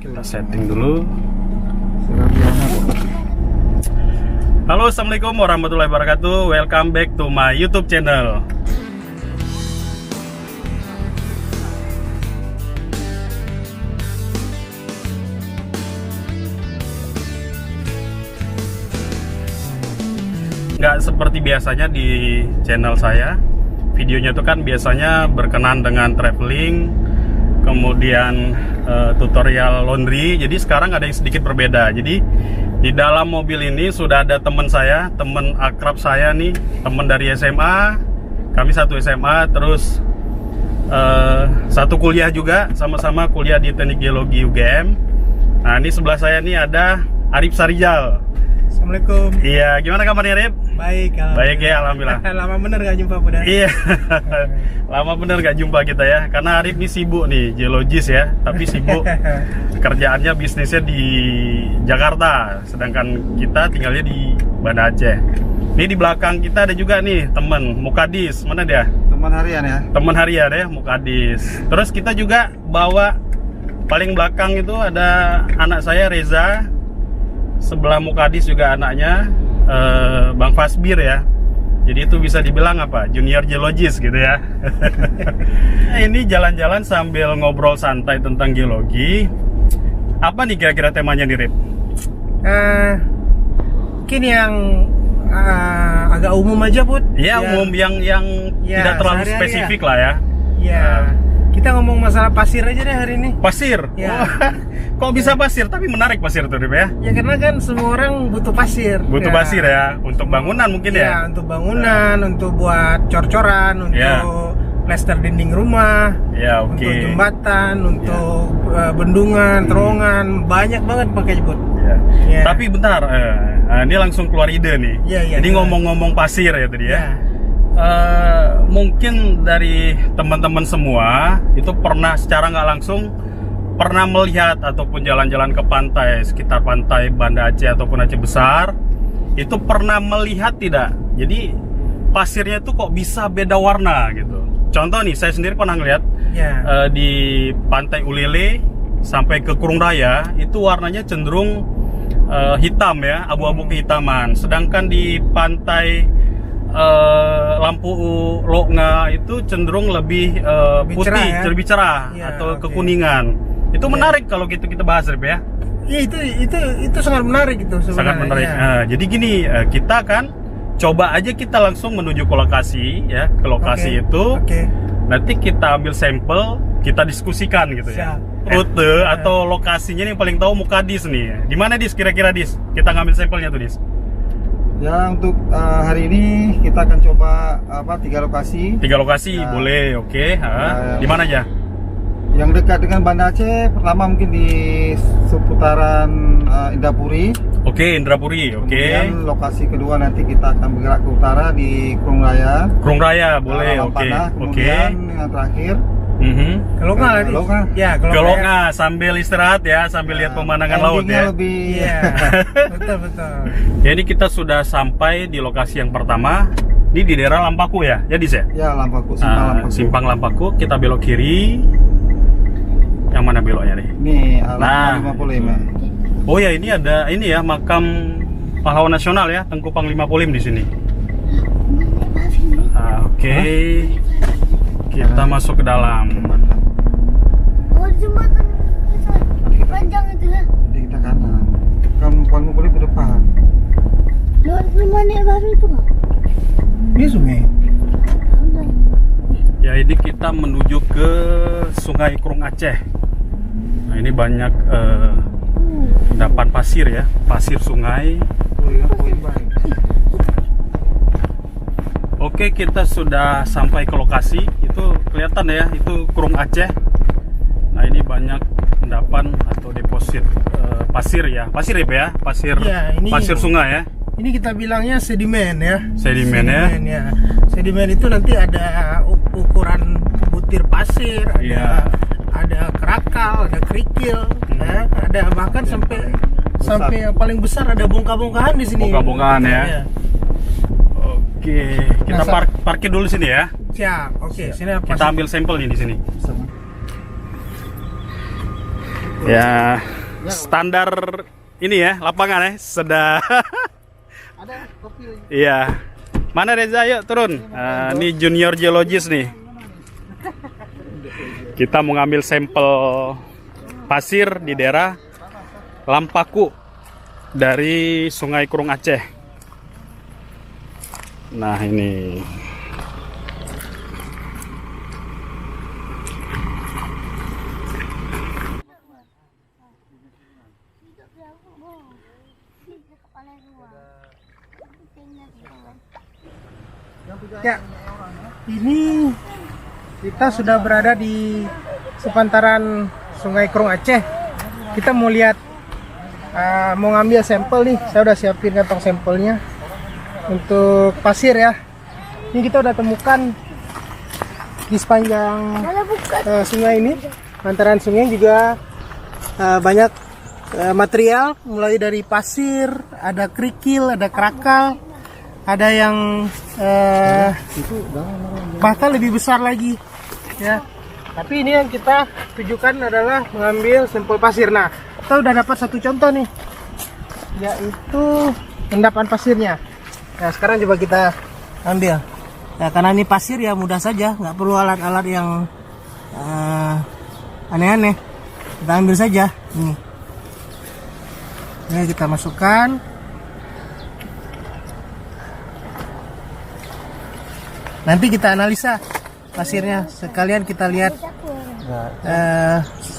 Kita setting dulu. Halo, assalamualaikum warahmatullahi wabarakatuh. Welcome back to my YouTube channel. Nggak seperti biasanya di channel saya. Videonya itu kan biasanya berkenan dengan traveling, kemudian tutorial laundry. Jadi sekarang ada yang sedikit berbeda. Jadi di dalam mobil ini sudah ada teman saya, teman akrab saya nih, teman dari SMA. Kami satu SMA, terus satu kuliah juga, sama-sama kuliah di Teknik Geologi UGM. Nah, ini sebelah saya nih ada Arif Sarijal. Assalamualaikum. Iya, gimana kabarnya, Arif? Baik, baik ya, alhamdulillah. Lama bener gak jumpa, Bunda? Iya, lama bener gak jumpa kita ya. Karena Arif ini sibuk nih, geologis ya, tapi sibuk kerjaannya, bisnisnya di Jakarta, sedangkan kita tinggalnya di Banda Aceh. Ini di belakang kita ada juga nih temen Mukadis, mana dia? Teman harian ya. Teman harian ya, Mukadis. Terus kita juga bawa paling belakang itu ada anak saya Reza. Sebelah Mukadis juga anaknya Bang Fasbir ya. Jadi itu bisa dibilang apa? Junior geologis gitu ya. Nah, ini jalan-jalan sambil ngobrol santai tentang geologi. Apa nih kira-kira temanya nih, Rip? Mungkin yang agak umum aja, Bud. Ya, umum yang ya, tidak terlalu sehari-hari spesifik lah ya. Ya. Kita ngomong masalah pasir aja deh hari ini. Pasir? Ya. Kok bisa pasir? Tapi menarik pasir tuh, Rip ya? Ya karena kan semua orang butuh pasir. Butuh ya. pasir ya, untuk bangunan mungkin ya? Ya, untuk bangunan, untuk buat cor-coran, untuk plester dinding rumah, ya, untuk jembatan, untuk bendungan, terowongan, banyak banget pakai Bud. Ya. Ya. Tapi bentar, ini langsung keluar ide nih. Ya, Jadi ngomong-ngomong pasir ya tadi ya. Mungkin dari teman-teman semua itu pernah secara nggak langsung pernah melihat ataupun jalan-jalan ke pantai sekitar pantai Banda Aceh ataupun Aceh Besar, itu pernah melihat tidak? Jadi pasirnya itu kok bisa beda warna gitu. Contoh nih, saya sendiri pernah ngeliat di pantai Ulele sampai ke Kurung Raya itu warnanya cenderung hitam ya, abu-abu kehitaman. Sedangkan di pantai Lampu Loknga itu cenderung lebih putih, cerah, ya? lebih cerah atau kekuningan. Itu menarik kalau gitu kita bahas, Rip ya. Iya, itu sangat menarik itu sebenarnya. Sangat menarik. Jadi gini, kita kan coba aja kita langsung menuju ke lokasi ya, ke lokasi itu. Nanti kita ambil sampel, kita diskusikan gitu ya. Rute atau lokasinya yang paling tahu Mukadis nih. Di mana, Dis, kira-kira, Dis? Kita ngambil sampelnya tuh, Dis. Ya, untuk hari ini kita akan coba 3 lokasi. 3 lokasi, boleh, oke. Di mana aja? Yang dekat dengan Banda Aceh, pertama mungkin di seputaran Indrapuri. Oke, Indrapuri, oke. Kemudian lokasi kedua nanti kita akan bergerak ke utara di Kurung Raya. Kurung Raya, boleh, oke. Kemudian yang terakhir Kalau nggak, kalau nggak sambil istirahat ya, sambil lihat pemandangan laut ya. Betul. Ya, ini kita sudah sampai di lokasi yang pertama. Ini di daerah Lampaku ya, Dis ya? Ya, Lampaku, Simpang Lampaku. Simpang Lampaku, kita belok kiri. Yang mana beloknya nih? Ini alamat 55. Oh ya, ini ada ini ya, makam pahlawan nasional ya, Tengku Panglima Polim di sini. Oke. Kita masuk ke dalam. Oh, jembatan panjang itu ya? Jadi kita kanan. Kan Panglima Polim ke depan. Lewat rumah nek baru itu nggak? Ini sungai. Ya, ini kita menuju ke Sungai Kurung Aceh. Nah, ini banyak endapan pasir ya, pasir sungai. Oke, kita sudah sampai ke lokasi. Itu kelihatan ya, itu Kurung Aceh. Nah, ini banyak endapan atau deposit pasir ya, pasir ya, pasir pasir sungai ya. Ini kita bilangnya sedimen ya. Sedimen ya. Sedimen itu nanti ada ukuran butir pasir, ada kerakal, ada kerikil, ada bahkan sampai yang paling besar ada bongkah-bongkahan di sini. Bongkah-bongkahan ya. Oke, kita parkir dulu sini ya. Siap. Oke, sini kita ambil sampel nih di sini. Ya. Standar ini ya, lapangan ya, sedang. Ada kopi. Iya. Mana Reza, yuk turun. Ini junior geologis nih. Kita mau ngambil sampel pasir di daerah Lampaku dari Sungai Krung Aceh. Nah ini. Ya, ini kita sudah berada di sepantaran Sungai Krung Aceh. Kita mau lihat, mau ngambil sampel nih. Saya udah siapin kantong sampelnya untuk pasir ya. Ini kita udah temukan di sepanjang sungai ini. Pantaran sungai juga banyak material, mulai dari pasir, ada kerikil, ada kerakal, ada yang bahkan lebih besar lagi ya. Tapi ini yang kita tujukan adalah mengambil sampel pasir. Nah, kita udah dapat satu contoh nih, yaitu endapan pasirnya. Nah, sekarang coba kita ambil ya, karena ini pasir ya mudah saja, nggak perlu alat-alat yang aneh-aneh. Kita ambil saja ini kita masukkan. Nanti kita analisa pasirnya, sekalian kita lihat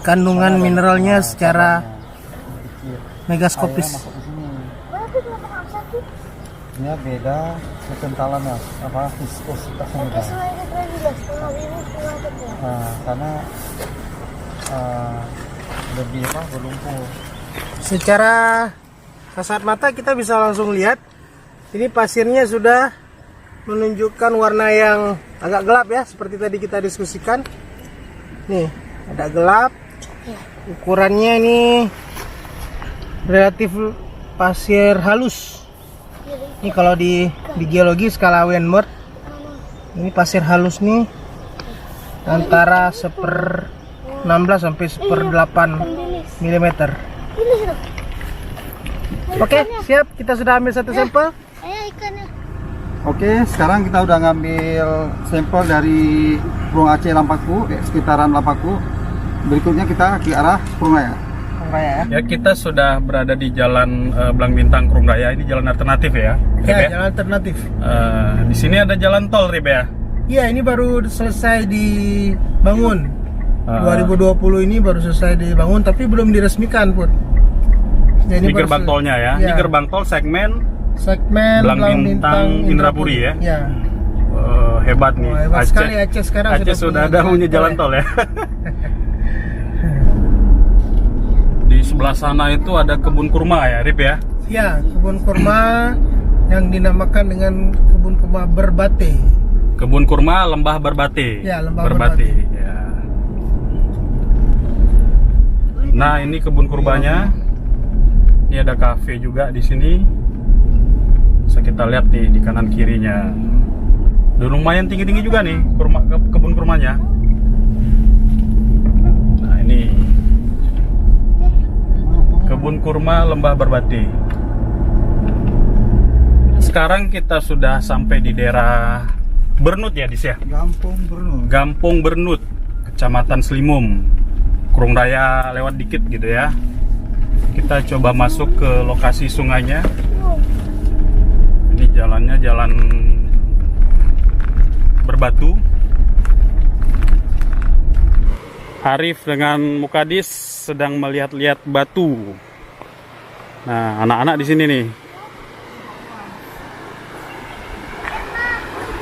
kandungan mineralnya secara megaskopis. Ini beda kekentalannya, apa viskositasnya beda. Karena lebih berlumpur. Secara kasat mata kita bisa langsung lihat ini pasirnya sudah menunjukkan warna yang agak gelap ya, seperti tadi kita diskusikan. Nih, ada gelap. Ukurannya ini relatif pasir halus. Ini kalau di geologi skala Wenmert, ini pasir halus nih antara 1/16 sampai 1/8 mm. Oke, siap. Kita sudah ambil satu sampel. Oke, sekarang kita udah ngambil sampel dari Krung Aceh Lampaku, sekitaran Lampaku. Berikutnya kita ke arah Krung Raya. Ya, kita sudah berada di jalan Blang Bintang Krung Raya. Ini jalan alternatif ya. Ya, Rib, jalan alternatif. Di sini ada jalan tol, Rib ya. Iya, ini baru selesai dibangun. 2020 ini baru selesai dibangun, tapi belum diresmikan pun. Ya, Ini gerbang tolnya ya. Ini gerbang tol segmen Blang Bintang Indrapuri ya. Ya. Hebat nih. Hebat sekali Aceh sekarang sudah ada punya jalan tol ya. Di sebelah sana itu ada kebun kurma ya, Rip ya. Ya, kebun kurma yang dinamakan dengan kebun kurma Berbate. Kebun kurma Lembah Berbate. Ya, Lembah Berbate. Ya. Nah, ini kebun kurmanya. Ini ada kafe juga di sini. Bisa kita lihat nih di kanan kirinya. Dan lumayan tinggi-tinggi juga nih kebun kurmanya. Nah, ini kebun kurma Lembah Berbate. Sekarang kita sudah sampai di daerah Bernut ya, Dis ya? Gampung Bernut, Kecamatan Selimum, Krung Raya lewat dikit gitu ya. Kita coba masuk ke lokasi sungainya. Ini jalannya jalan berbatu. Arif dengan Mukadis sedang melihat-lihat batu. Nah, anak-anak di sini nih.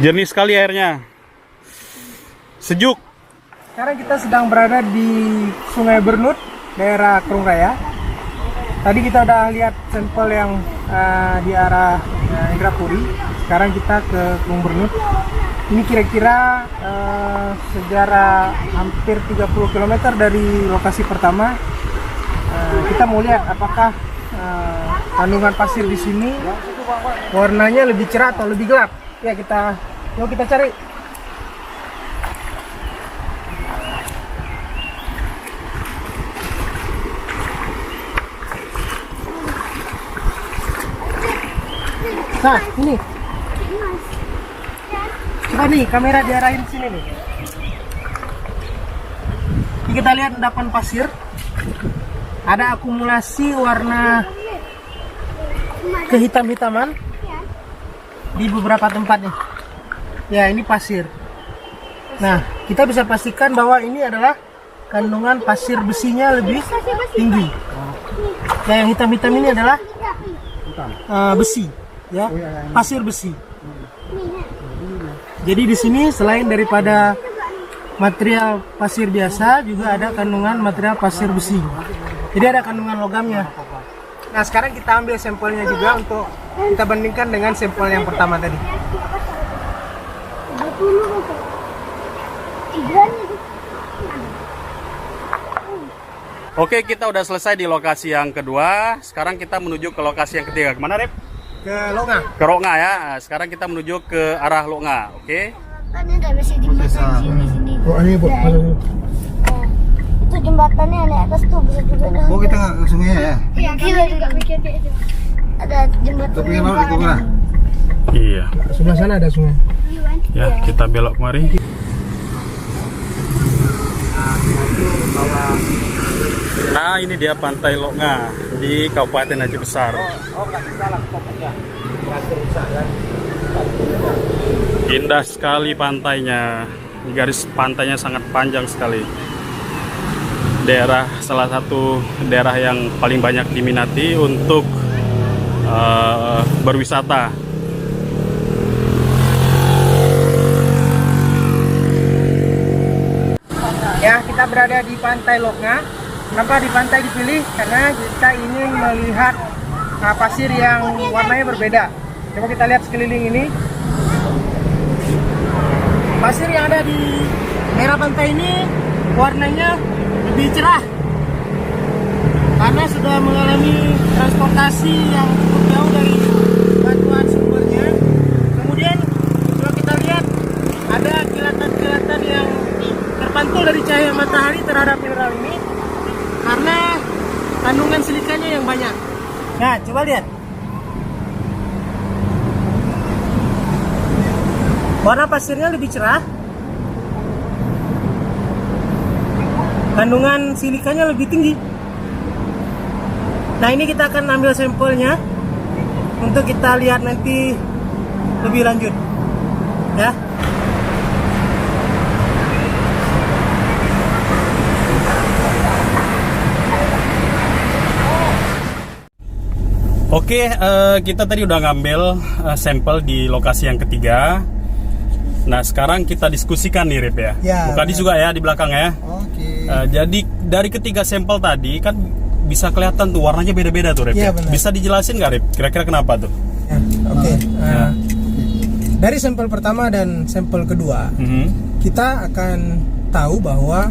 Jernih sekali airnya. Sejuk. Sekarang kita sedang berada di Sungai Bernut, daerah Krung Raya. Tadi kita udah lihat sampel yang di arah Indrapuri. Sekarang kita ke Krung Bernut. Ini kira-kira sejarah hampir 30 km dari lokasi pertama. Kita mau lihat apakah kandungan pasir di sini warnanya lebih cerah atau lebih gelap. Ya, yuk kita cari. Nah, ini. Coba nih, kamera diarahin sini nih. Ini kita lihat endapan pasir. Ada akumulasi warna kehitam-hitaman di beberapa tempat nih. Ya, ini pasir. Nah, kita bisa pastikan bahwa ini adalah kandungan pasir besinya lebih tinggi. Nah, yang hitam-hitam ini adalah besi, ya, pasir besi. Jadi di sini selain daripada material pasir biasa, juga ada kandungan material pasir besi. Jadi ada kandungan logamnya. Nah, sekarang kita ambil sampelnya juga untuk kita bandingkan dengan sampel yang pertama tadi. Oke, kita udah selesai di lokasi yang kedua. Sekarang kita menuju ke lokasi yang ketiga. Kemana, Rep? Ke Longa. Ke Longa ya. Nah, sekarang kita menuju ke arah Longa. Oke. Kan ada masih jembatan sini. Oh, ini Bu. Itu jembatannya yang di atas tuh bisa juga dah. Oh, kita nggak ke sungai ya? Iya, kita juga mikir kayak itu. Ada jembatan. Tapi kan harus di mana? Iya. Sebelah sana ada sungai. Ya, kita belok kemari. Nah, ini dia Pantai Longa di Kabupaten Aceh Besar. Indah sekali pantainya. Garis pantainya sangat panjang sekali. Salah satu daerah yang paling banyak diminati untuk berwisata. Ya, kita berada di Pantai Longa. Kenapa di pantai dipilih? Karena kita ingin melihat pasir yang warnanya berbeda. Coba kita lihat sekeliling ini. Pasir yang ada di daerah pantai ini warnanya lebih cerah karena sudah mengalami transportasi yang cukup jauh dari batuan sumbernya. Kemudian kalau kita lihat ada kilatan-kilatan yang terpantul dari cahaya matahari terhadap mineral ini karena kandungan silikanya yang banyak. Nah, coba lihat. Warna pasirnya lebih cerah. Kandungan silikanya lebih tinggi. Nah, ini kita akan ambil sampelnya untuk kita lihat nanti lebih lanjut. Ya. Oke, kita tadi udah ngambil sampel di lokasi yang ketiga. Nah, sekarang kita diskusikan nih, Rip ya. Ya, Bukadis juga ya di belakang ya. Oke. Jadi dari ketiga sampel tadi kan bisa kelihatan tuh warnanya beda-beda tuh, Rip. Iya, Ya, benar. bisa dijelasin nggak, Rip? Kira-kira kenapa tuh? Ya, oke. Ya. Dari sampel pertama dan sampel kedua, kita akan tahu bahwa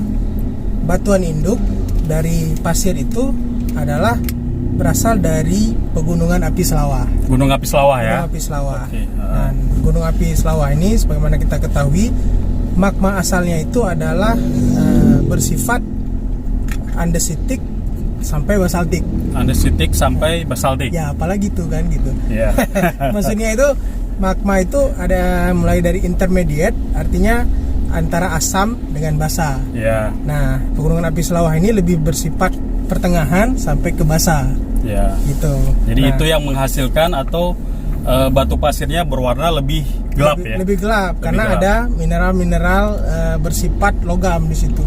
batuan induk dari pasir itu adalah berasal dari pegunungan api Selawah. Gunung Api Selawah ya. Gunung api Selawah. Oke, Dan gunung api Selawah ini, sebagaimana kita ketahui, magma asalnya itu adalah bersifat andesitik sampai basaltik. Andesitik sampai basaltik. Ya, apalagi itu kan gitu. Iya. Maksudnya itu magma itu ada mulai dari intermediate, artinya antara asam dengan basa. Iya. Nah, pegunungan api Selawah ini lebih bersifat pertengahan sampai ke basa. Ya. Gitu. Jadi Nah, itu yang menghasilkan atau batu pasirnya berwarna lebih gelap ya. lebih gelap karena gelap. ada mineral-mineral bersifat logam di situ.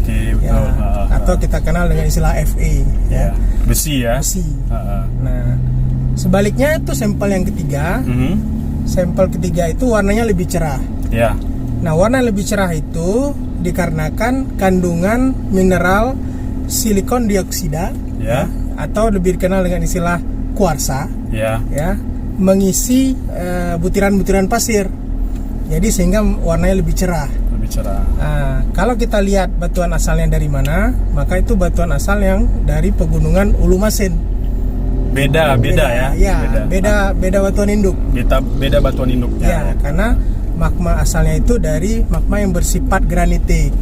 Oke, Ya, betul. atau kita kenal dengan istilah Fe, Ya. Besi ya. besi. Ha. Nah, sebaliknya itu sampel yang ketiga. Sampel ketiga itu warnanya lebih cerah. Ya. Nah, warna lebih cerah itu dikarenakan kandungan mineral silikon dioksida, Ya. atau lebih dikenal dengan istilah kuarsa, Ya. ya, mengisi butiran-butiran pasir. Jadi sehingga warnanya lebih cerah. Lebih cerah. Nah, kalau kita lihat batuan asalnya dari mana, maka itu batuan asal yang dari pegunungan Ulumasen. Beda ya. Ya, beda batuan induk. Beda batuan induknya. Ya, karena magma asalnya itu dari magma yang bersifat granitik,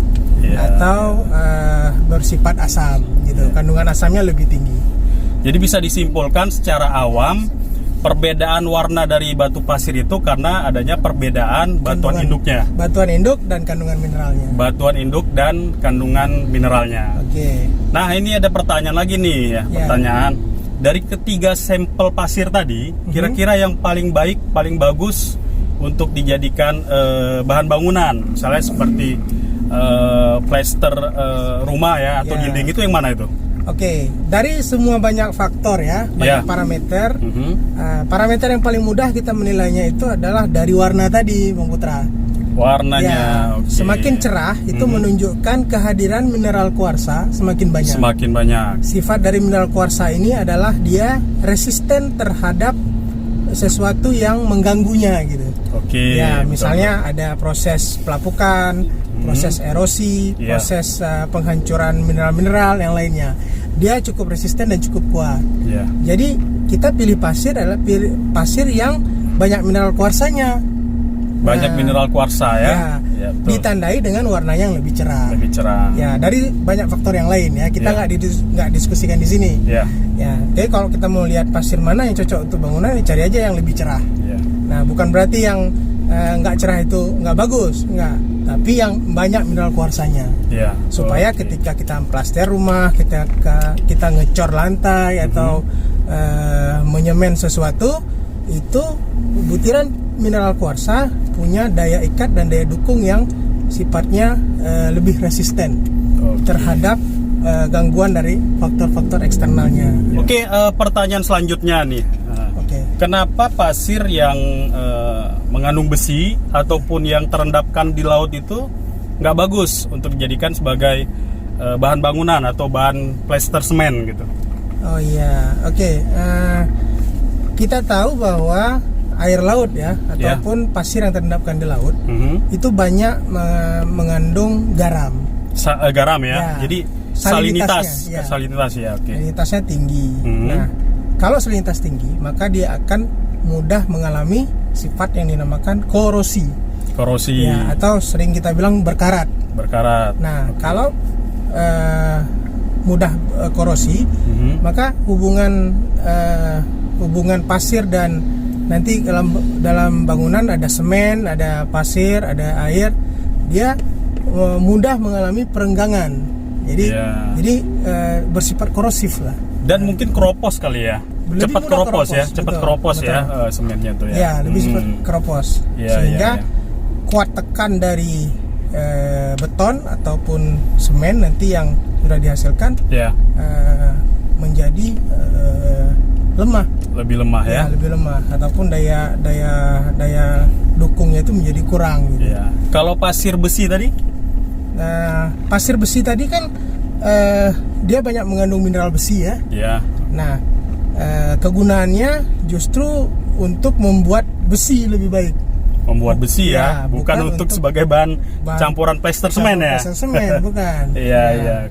atau bersifat asam gitu. Kandungan asamnya lebih tinggi. Jadi bisa disimpulkan secara awam perbedaan warna dari batu pasir itu karena adanya perbedaan batuan induknya. Batuan induk dan kandungan mineralnya. Batuan induk dan kandungan mineralnya. Oke. Nah, ini ada pertanyaan lagi nih ya. Pertanyaan. Dari ketiga sampel pasir tadi, kira-kira yang paling baik, paling bagus untuk dijadikan bahan bangunan, misalnya seperti plester rumah ya atau dinding, itu yang mana itu? Oke, dari semua banyak faktor ya, banyak parameter. Parameter yang paling mudah kita menilainya itu adalah dari warna tadi, Bang Putra. Warnanya, semakin cerah itu menunjukkan kehadiran mineral kuarsa semakin banyak. Semakin banyak. Sifat dari mineral kuarsa ini adalah dia resisten terhadap sesuatu yang mengganggunya gitu. Oke. Ya, misalnya ada proses pelapukan, proses erosi, proses penghancuran mineral-mineral yang lainnya. Dia cukup resisten dan cukup kuat. Jadi kita pilih pasir adalah pasir yang banyak mineral kuarsanya. Banyak mineral kuarsa ya. Ditandai dengan warna yang lebih cerah. Lebih cerah. Ya, dari banyak faktor yang lain ya. Kita nggak diskusikan di sini. Ya, jadi kalau kita mau lihat pasir mana yang cocok untuk bangunan, cari aja yang lebih cerah. Nah, bukan berarti yang nggak cerah itu nggak bagus, nggak. Tapi yang banyak mineral kuarsanya. Supaya ketika kita plaster rumah, kita ngecor lantai atau menyemen sesuatu, itu butiran mineral kuarsa punya daya ikat dan daya dukung yang sifatnya lebih resisten terhadap gangguan dari faktor-faktor eksternalnya. Oke, pertanyaan selanjutnya nih. Kenapa pasir yang mengandung besi ataupun yang terendapkan di laut itu nggak bagus untuk dijadikan sebagai bahan bangunan atau bahan plester semen gitu? Oh iya, oke. Kita tahu bahwa air laut ya ataupun pasir yang terendapkan di laut itu banyak mengandung garam. Garam ya. Jadi salinitas ya. Salinitasnya tinggi. Nah, kalau salinitas tinggi, maka dia akan mudah mengalami sifat yang dinamakan korosi. Ya, atau sering kita bilang berkarat. Nah, kalau mudah korosi, maka hubungan pasir dan nanti dalam bangunan ada semen, ada pasir, ada air, dia mudah mengalami perenggangan. Jadi bersifat korosif lah. Dan mungkin keropos kali ya. Cepat keropos ya semennya tuh ya. Ya, lebih cepat keropos. Sehingga kuat tekan dari beton ataupun semen nanti yang sudah dihasilkan menjadi lemah. Lebih lemah ya. Lebih lemah ataupun daya dukungnya itu menjadi kurang gitu. Kalau pasir besi tadi? Nah, pasir besi tadi kan dia banyak mengandung mineral besi ya. Nah, kegunaannya justru untuk membuat besi lebih baik. Membuat besi ya, bukan untuk sebagai bahan campuran plester semen ya. Plester semen bukan. Iya.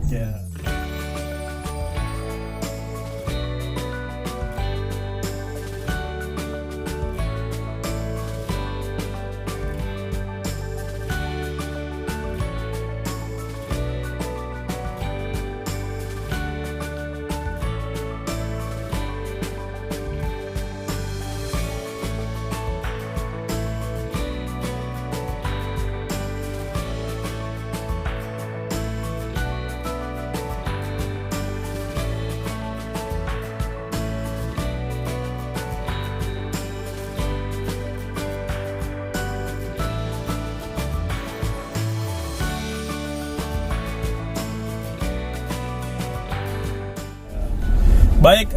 Baik,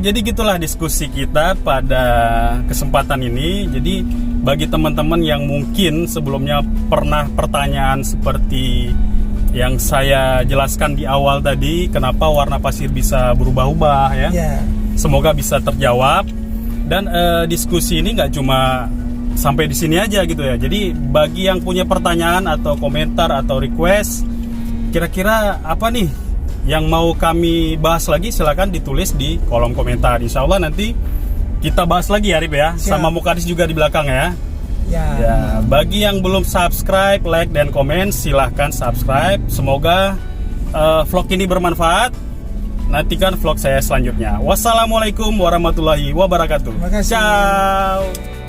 jadi gitulah diskusi kita pada kesempatan ini. Jadi bagi teman-teman yang mungkin sebelumnya pernah pertanyaan seperti yang saya jelaskan di awal tadi, kenapa warna pasir bisa berubah-ubah ya, semoga bisa terjawab. Dan diskusi ini nggak cuma sampai di sini aja gitu ya. Jadi bagi yang punya pertanyaan atau komentar atau request, kira-kira apa nih yang mau kami bahas lagi, silakan ditulis di kolom komentar. Insya Allah nanti kita bahas lagi ya, Rip ya. Sama Mukadis juga di belakang ya. Ya, bagi yang belum subscribe, like dan komen, silahkan subscribe. Semoga vlog ini bermanfaat. nantikan vlog saya selanjutnya. Wassalamualaikum warahmatullahi wabarakatuh. Terima kasih. Ciao.